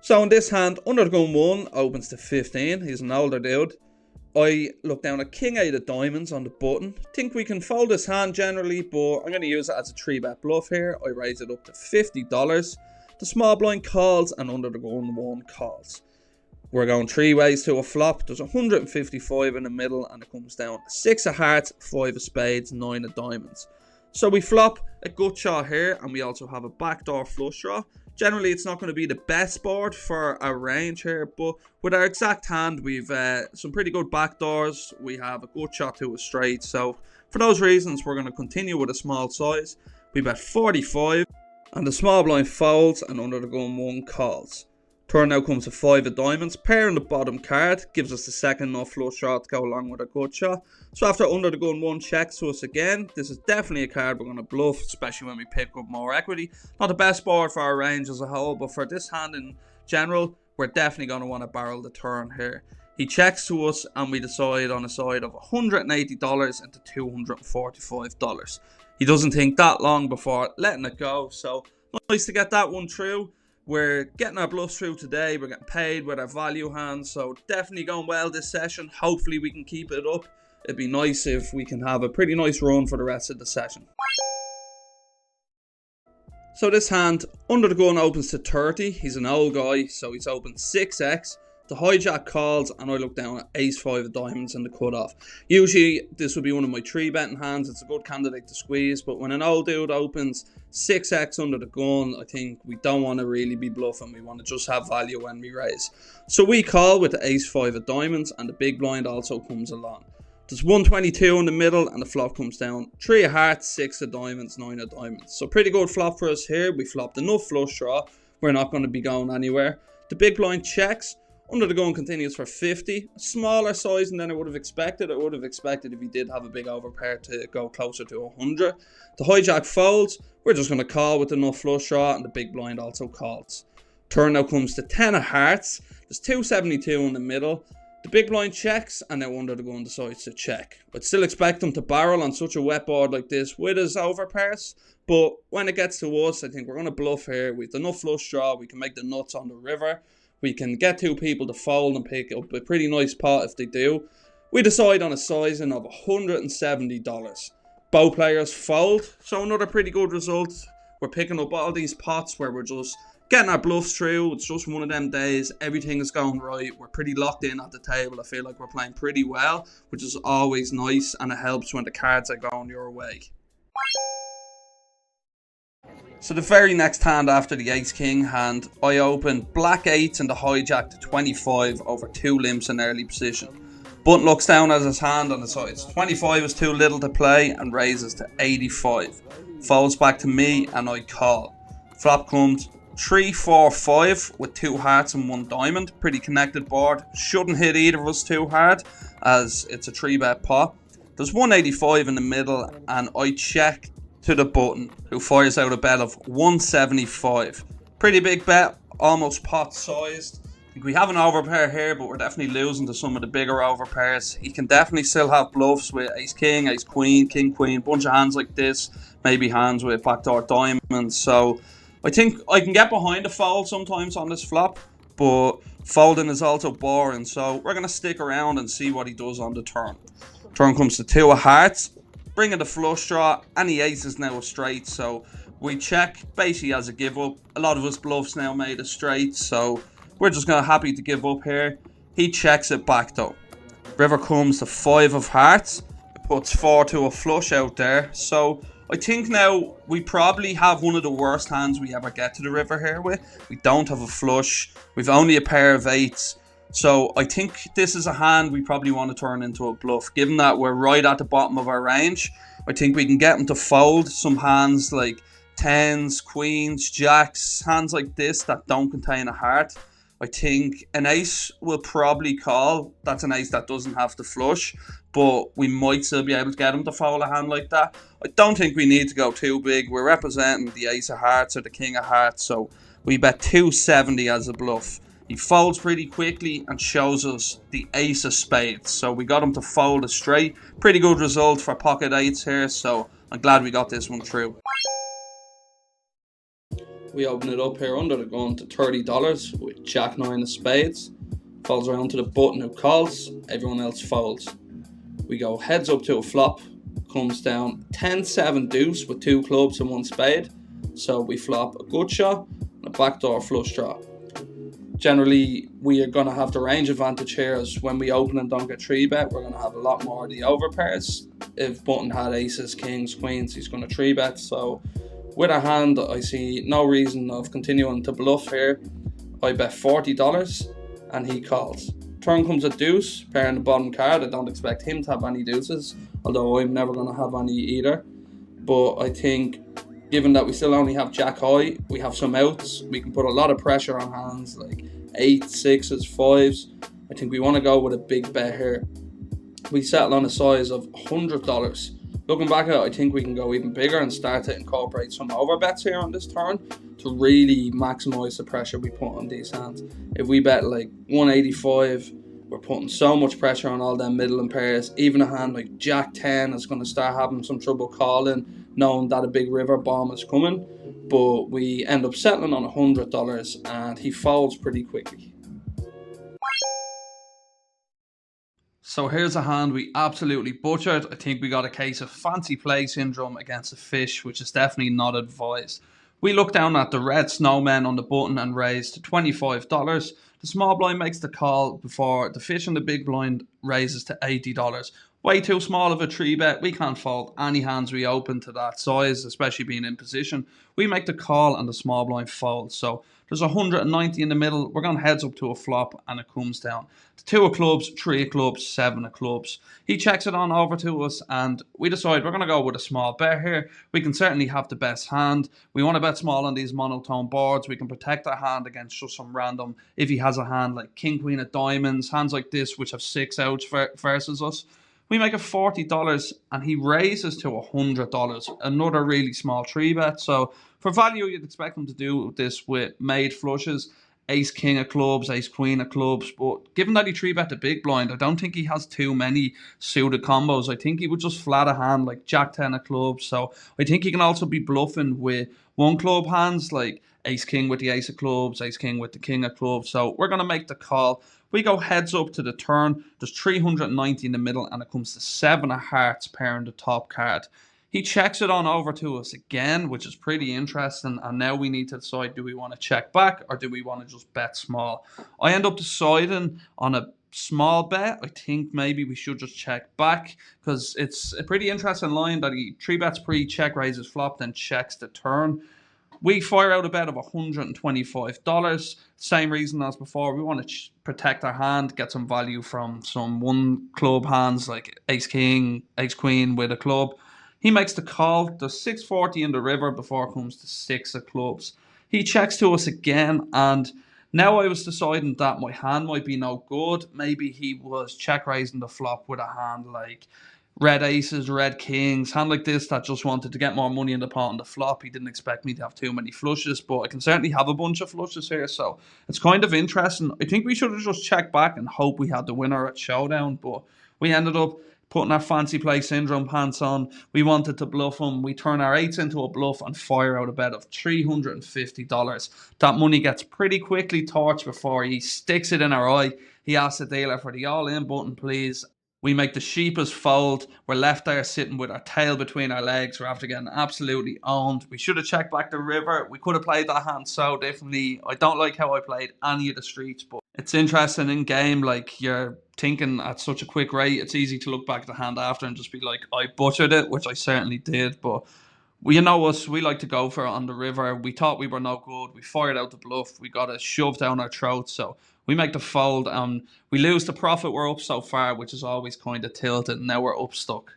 So in this hand, under the gun 1 opens to 15. He's an older dude. I look down at king 8 of diamonds on the button. Think we can fold this hand generally, but I'm going to use it as a 3-bet bluff here. I raise it up to $50. The small blind calls and under the gun 1 calls. We're going 3 ways to a flop. There's 155 in the middle and it comes down 6 of hearts, 5 of spades, 9 of diamonds. So we flop a gut shot here and we also have a backdoor flush draw. Generally, it's not going to be the best board for our range here, but with our exact hand, we've some pretty good backdoors. We have a good shot to a straight. So for those reasons, we're going to continue with a small size. We bet 45, and the small blind folds, and under the gun 1 calls. Turn now comes to 5 of diamonds. Pair in the bottom card gives us the second no flush draw to go along with a gut shot. So after under the gun 1 checks to us again, this is definitely a card we're going to bluff, especially when we pick up more equity. Not the best board for our range as a whole, but for this hand in general, we're definitely going to want to barrel the turn here. He checks to us and we decide on a side of $180 into $245. He doesn't think that long before letting it go, so nice to get that one through. We're getting our bluffs through today. We're getting paid with our value hands, so definitely going well this session. Hopefully we can keep it up. It'd be nice if we can have a pretty nice run for the rest of the session. So this hand, under the gun opens to 30. He's an old guy, so he's opened 6x. The hijack calls and I look down at ace-5 of diamonds and the cutoff. Usually this would be one of my 3-betting hands. It's a good candidate to squeeze, but when an old dude opens 6x under the gun, I think we don't want to really be bluffing. We want to just have value when we raise. So we call with the ace-5 of diamonds and the big blind also comes along. There's 122 in the middle and the flop comes down 3 of hearts, 6 of diamonds, 9 of diamonds. So pretty good flop for us here. We flopped enough flush draw. We're not going to be going anywhere. The big blind checks. Under the gun continues for 50. A smaller size than I would have expected. I would have expected if he did have a big overpair to go closer to 100. The hijack folds. We're just going to call with enough flush draw and the big blind also calls. Turn now comes to 10 of hearts. There's 272 in the middle. The big blind checks and now under the gun decides to check. I'd still expect him to barrel on such a wet board like this with his overpairs. But when it gets to us, I think we're going to bluff here. We've enough flush draw. We can make the nuts on the river. We can get 2 people to fold and pick up a pretty nice pot if they do. We decide on a sizing of $170. Both players fold, so another pretty good result. We're picking up all these pots where we're just getting our bluffs through. It's just one of them days. Everything is going right. We're pretty locked in at the table. I feel like we're playing pretty well, which is always nice, and it helps when the cards are going your way. So the very next hand after the ace-king hand, I opened black 8s and the hijack to 25 over 2 limps in early position. Button looks down at his hand on the sides. 25 is too little to play and raises to 85. Folds back to me and I call. Flop comes 3, 4, 5 with 2 hearts and 1 diamond. Pretty connected board. Shouldn't hit either of us too hard as it's a 3-bet pot. There's 185 in the middle and I check to the button, who fires out a bet of 175. Pretty big bet, almost pot sized. I think we have an overpair here, but we're definitely losing to some of the bigger overpairs. He can definitely still have bluffs with ace king, ace queen, king queen, bunch of hands like this, maybe hands with backdoor diamonds. So I think I can get behind a fold sometimes on this flop, but folding is also boring. So we're going to stick around and see what he does on the turn. Turn comes to 2 of hearts. Bringing the flush draw, and the ace is now a straight, so we check basically as a give up. A lot of us bluffs now made a straight, so we're just gonna happy to give up here. He checks it back though. River comes to 5 of hearts. It puts 4 to a flush out there, so I think now we probably have one of the worst hands we ever get to the river here with. We don't have a flush. We've only a pair of 8s. So I think this is a hand we probably want to turn into a bluff. Given that we're right at the bottom of our range, I think we can get him to fold some hands like 10s, queens, jacks, hands like this that don't contain a heart. I think an ace will probably call. That's an ace that doesn't have to flush, but we might still be able to get him to fold a hand like that. I don't think we need to go too big. We're representing the ace of hearts or the king of hearts, so we bet 270 as a bluff. He folds pretty quickly and shows us the ace of spades. So we got him to fold a straight. Pretty good result for pocket 8s here. So I'm glad we got this one through. We open it up here under the gun to $30 with Jack 9 of spades. Falls around to the button who calls, everyone else folds. We go heads up to a flop, comes down 10-7 deuce with 2 clubs and 1 spade. So we flop a good shot and a backdoor flush draw. Generally, we are going to have the range advantage here, as when we open and don't get 3-bet, we're going to have a lot more of the overpairs. If button had aces, kings, queens, he's going to 3-bet. So with a hand, I see no reason of continuing to bluff here. I bet $40 and he calls. Turn comes a deuce, pair in the bottom card. I don't expect him to have any deuces, although I'm never going to have any either. But I think, given that we still only have Jack high, we have some outs. We can put a lot of pressure on hands like 8, 6s, 5s. I think we want to go with a big bet here. We settle on a size of $100. Looking back at it, I think we can go even bigger and start to incorporate some overbets here on this turn to really maximise the pressure we put on these hands. If we bet like 185, we're putting so much pressure on all them middle and pairs. Even a hand like Jack 10 is going to start having some trouble calling, knowing that a big river bomb is coming. But we end up settling on $100 and he folds pretty quickly. So here's a hand we absolutely butchered. I think we got a case of fancy play syndrome against a fish, which is definitely not advised. We look down at the red snowman on the button and raise to $25. The small blind makes the call before the fish in the big blind raises to $80. Way too small of a 3-bet. We can't fold any hands we open to that size, especially being in position. We make the call and the small blind folds. So there's 190 in the middle. We're going heads up to a flop and it comes down to 2 of clubs, 3 of clubs, 7 of clubs. He checks it on over to us and we decide we're going to go with a small bet here. We can certainly have the best hand. We want to bet small on these monotone boards. We can protect our hand against just some random, if he has a hand like king, queen of diamonds, hands like this which have 6 outs versus us. We make it $40 and he raises to $100. Another really small 3-bet. So for value, you'd expect him to do this with made flushes, ace king of clubs, ace queen of clubs. But given that he 3-bet the big blind, I don't think he has too many suited combos. I think he would just flat a hand like Jack 10 of clubs. So I think he can also be bluffing with one club hands like ace king with the ace of clubs, ace king with the king of clubs. So we're going to make the call. We go heads up to the turn. There's 390 in the middle and it comes to 7 of hearts pairing the top card. He checks it on over to us again, which is pretty interesting. And now we need to decide, do we want to check back or do we want to just bet small? I end up deciding on a small bet. I think maybe we should just check back because it's a pretty interesting line that he 3-bets pre, check raises flop, then checks the turn. We fire out a bet of $125. Same reason as before. We want to protect our hand, get some value from some one club hands like ace king, ace queen with a club. He makes the call. There's 640 in the river before it comes to 6 of clubs. He checks to us again, and now I was deciding that my hand might be no good. Maybe he was check raising the flop with a hand like red aces, red kings, hand like this that just wanted to get more money in the pot on the flop. He didn't expect me to have too many flushes, but I can certainly have a bunch of flushes here, so it's kind of interesting. I think we should have just checked back and hope we had the winner at showdown, but we ended up putting our fancy play syndrome pants on. We wanted to bluff him. We turn our 8s into a bluff and fire out a bet of $350. That money gets pretty quickly torched before he sticks it in our eye. He asks the dealer for the all-in button, please. We make the sheepest fold. We're left there sitting with our tail between our legs. We're after getting absolutely owned. We should have checked back the river. We could have played that hand so differently. I don't like how I played any of the streets, but it's interesting in game. Like, you're thinking at such a quick rate, it's easy to look back at the hand after and just be like, I butchered it, which I certainly did. But well, you know us, we like to go for it on the river. We thought we were no good. We fired out the bluff. We got it shoved down our throats. So we make the fold and we lose the profit. We're up so far, which is always kind of tilted. Now we're up stuck.